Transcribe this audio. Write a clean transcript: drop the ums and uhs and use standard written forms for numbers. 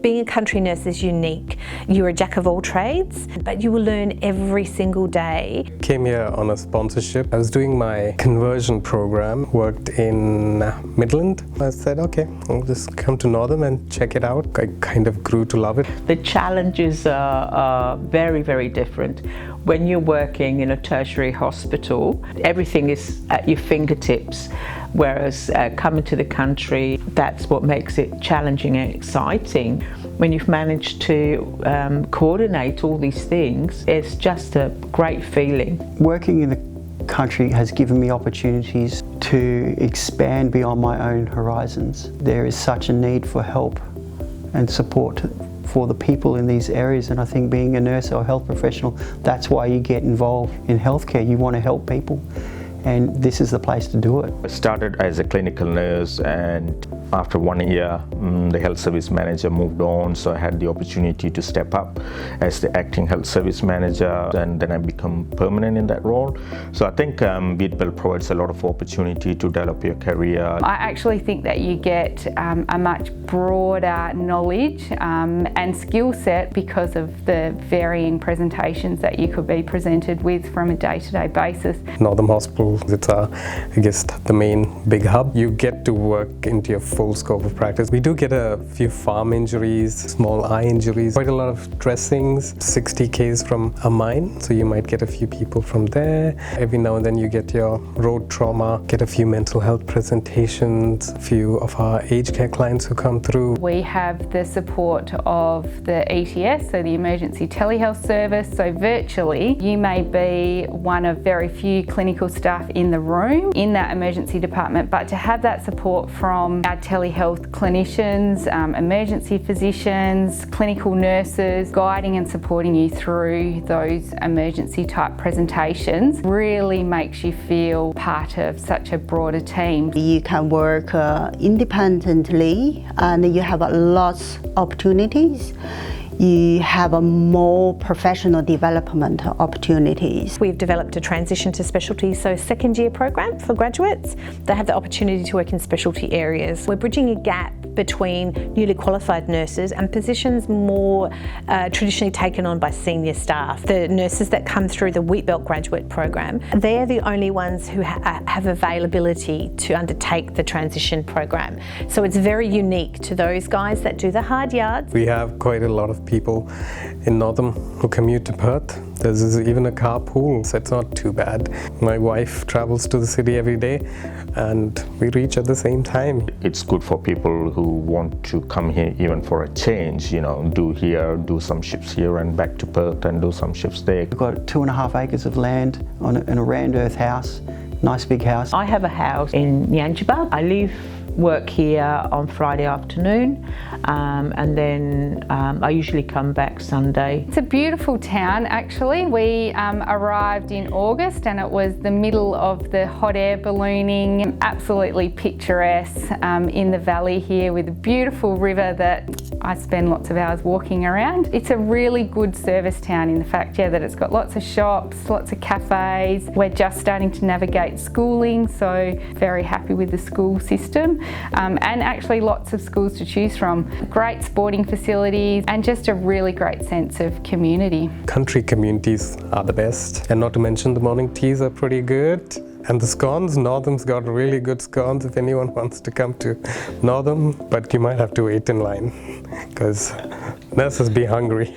Being a country nurse is unique. You're a jack of all trades, but you will learn every single day. Came here on a sponsorship. I was doing my conversion program, worked in Midland. I said, okay, I'll just come to Northam and check it out. I kind of grew to love it. The challenges are very, very different. When you're working in a tertiary hospital, everything is at your fingertips, whereas coming to the country, that's what makes it challenging and exciting. When you've managed to coordinate all these things, it's just a great feeling. Working in the country has given me opportunities to expand beyond my own horizons. There is such a need for help and support for the people in these areas, and I think being a nurse or a health professional, that's why you get involved in healthcare. You want to help people, and this is the place to do it. I started as a clinical nurse, and after 1 year the health service manager moved on, so I had the opportunity to step up as the acting health service manager, and then I become permanent in that role. So I think Bidwell provides a lot of opportunity to develop your career. I actually think that you get a much broader knowledge and skill set because of the varying presentations that you could be presented with from a day-to-day basis. Northam Hospital, it's I guess the main big hub. You get to work into your full scope of practice. We do get a few farm injuries, small eye injuries, quite a lot of dressings, 60 Ks from a mine, so you might get a few people from there. Every now and then you get your road trauma, get a few mental health presentations, a few of our aged care clients who come through. We have the support of the ETS, so the Emergency Telehealth Service, so virtually you may be one of very few clinical staff in the room in that emergency department, but to have that support from our telehealth clinicians, emergency physicians, clinical nurses, guiding and supporting you through those emergency type presentations really makes you feel part of such a broader team. You can work independently and you have lots of opportunities. You have a more professional development opportunities. We've developed a transition to specialty, so second year program for graduates. They have the opportunity to work in specialty areas. We're bridging a gap between newly qualified nurses and positions more traditionally taken on by senior staff. The nurses that come through the Wheatbelt graduate program, they're the only ones who have availability to undertake the transition program. So it's very unique to those guys that do the hard yards. We have quite a lot of people in Northam who commute to Perth. There's even a carpool, so it's not too bad. My wife travels to the city every day and we reach at the same time. It's good for people who want to come here even for a change, do some shifts here and back to Perth and do some shifts there. We've got 2.5 acres of land in a round earth house, nice big house. I have a house in Nyanjibab. I work here on Friday afternoon and then I usually come back Sunday. It's a beautiful town actually. We arrived in August and it was the middle of the hot air ballooning, absolutely picturesque in the valley here with a beautiful river that I spend lots of hours walking around. It's a really good service town in the fact that it's got lots of shops, lots of cafes. We're just starting to navigate schooling, so very happy with the school system. And actually lots of schools to choose from. Great sporting facilities and just a really great sense of community. Country communities are the best, and not to mention the morning teas are pretty good. And the scones, Northam's got really good scones if anyone wants to come to Northam, but you might have to wait in line because nurses be hungry.